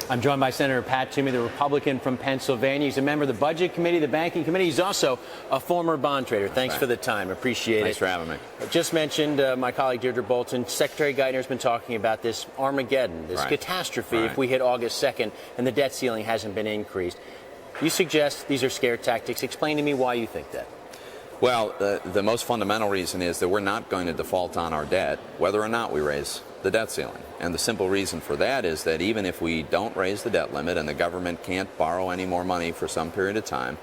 I'm joined by Senator Pat Toomey, the Republican from Pennsylvania. He's a member of the Budget Committee, the Banking Committee. He's also a former bond trader. Thanks for the time. Appreciate it. Thanks for having me. I just mentioned my colleague Deirdre Bolton. Secretary Geithner has been talking about this Armageddon, this catastrophe if we hit August 2nd and the debt ceiling hasn't been increased. You suggest these are scare tactics. Explain to me why you think that. Well, the most fundamental reason is that we're not going to default on our debt, whether or not we raise the debt ceiling. And the simple reason for that is that even if we don't raise the debt limit and the government can't borrow any more money for some period of time,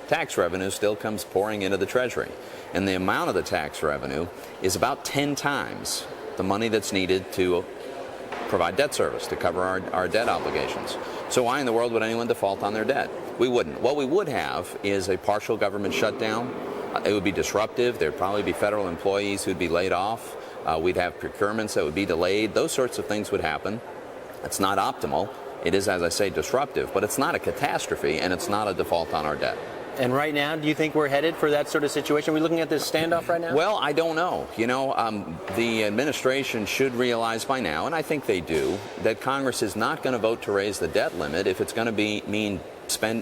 tax revenue still comes pouring into the Treasury. And the amount of the tax revenue is about 10 times the money that's needed to provide debt service, to cover our debt obligations. So why in the world would anyone default on their debt? We wouldn't. What we would have is a partial government shutdown. It would be disruptive. There'd probably be federal employees who'd be laid off. We'd have procurements that would be delayed. Those sorts of things would happen. It's not optimal. It is, as I say, disruptive, but it's not a catastrophe, and it's not a default on our debt. And right now, do you think we're headed for that sort of situation? Are we looking at this standoff right now? Well, I don't know. You know, the administration should realize by now, and I think they do, that Congress is not going to vote to raise the debt limit if it's going to mean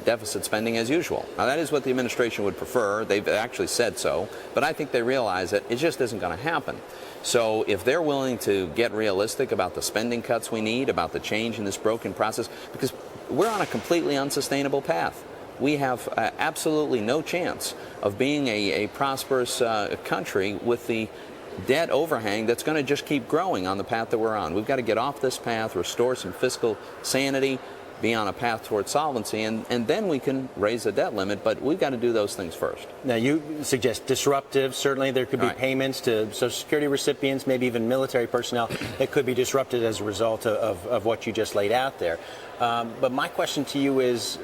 deficit spending as usual. Now, that is what the administration would prefer. They've actually said so, but I think they realize that it just isn't going to happen. So if they're willing to get realistic about the spending cuts we need, about the change in this broken process, because we're on a completely unsustainable path. We have absolutely no chance of being a prosperous country with the debt overhang that's going to just keep growing on the path that we're on. We've got to get off this path, restore some fiscal sanity, be on a path towards solvency, and then we can raise the debt limit, but we've got to do those things first. Now, you suggest disruptive. Certainly, there could be payments to Social Security recipients, maybe even military personnel that could be disrupted as a result of what you just laid out there. But my question to you is,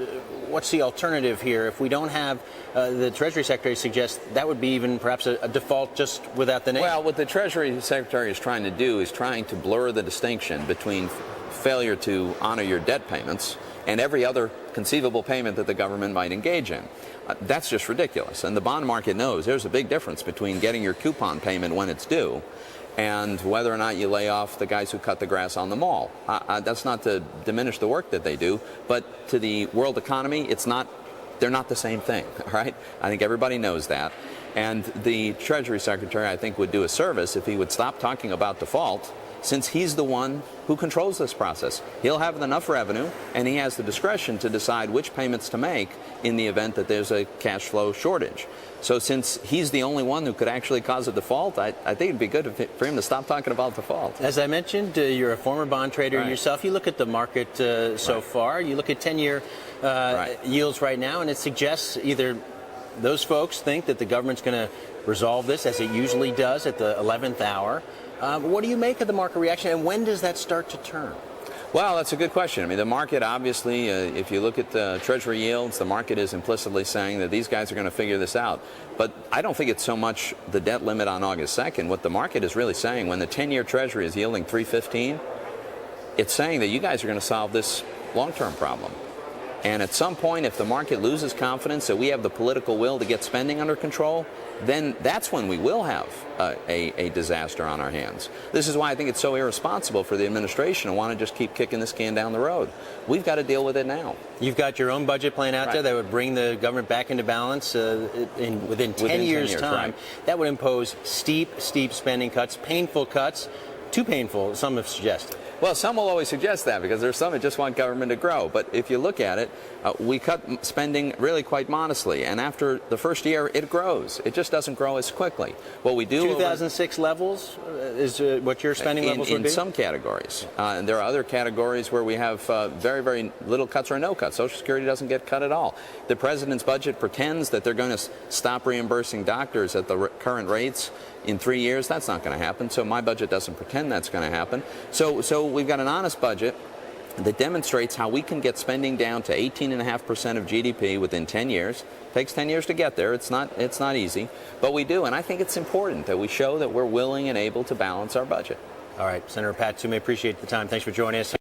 what's the alternative here? If we don't have, the Treasury Secretary suggests that would be even perhaps a default just without the name. Well, what the Treasury Secretary is trying to do is trying to blur the distinction between failure to honor your debt payments and every other conceivable payment that the government might engage in. That's just ridiculous. And the bond market knows there's a big difference between getting your coupon payment when it's due and whether or not you lay off the guys who cut the grass on the mall. That's not to diminish the work that they do, but to the world economy, they're not the same thing, right? I think everybody knows that. And the Treasury Secretary, I think, would do a service if he would stop talking about default, since he's the one who controls this process. He'll have enough revenue, and he has the discretion to decide which payments to make in the event that there's a cash flow shortage. So since he's the only one who could actually cause a default, I think it'd be good for him to stop talking about default. As I mentioned, you're a former bond trader yourself. You look at the market so far. You look at 10-year yields right now, and it suggests either those folks think that the government's going to resolve this, as it usually does, at the 11th hour. What do you make of the market reaction, and when does that start to turn? Well, that's a good question. I mean, the market, obviously, if you look at the Treasury yields, the market is implicitly saying that these guys are going to figure this out. But I don't think it's so much the debt limit on August 2nd. What the market is really saying, when the 10-year Treasury is yielding 3.15, it's saying that you guys are going to solve this long-term problem. And at some point, if the market loses confidence that we have the political will to get spending under control, then that's when we will have a disaster on our hands. This is why I think it's so irresponsible for the administration to want to just keep kicking this can down the road. We've got to deal with it now. You've got your own budget plan out there that would bring the government back into balance within 10 years' time. That would impose steep spending cuts, painful cuts, too painful, some have suggested. Well, some will always suggest that because there's some that just want government to grow. But if you look at it, we cut spending really quite modestly. And after the first year, it grows. It just doesn't grow as quickly. What we do 2006 levels is what your spending levels would be? In some categories. And there are other categories where we have very, very little cuts or no cuts. Social Security doesn't get cut at all. The president's budget pretends that they're going to stop reimbursing doctors at the current rates in 3 years. That's not going to happen. So my budget doesn't pretend that's going to happen. So we've got an honest budget that demonstrates how we can get spending down to 18.5% of GDP within 10 years. It takes 10 years to get there. It's not easy, but we do. And I think it's important that we show that we're willing and able to balance our budget. All right, Senator Pat Toomey, appreciate the time. Thanks for joining us.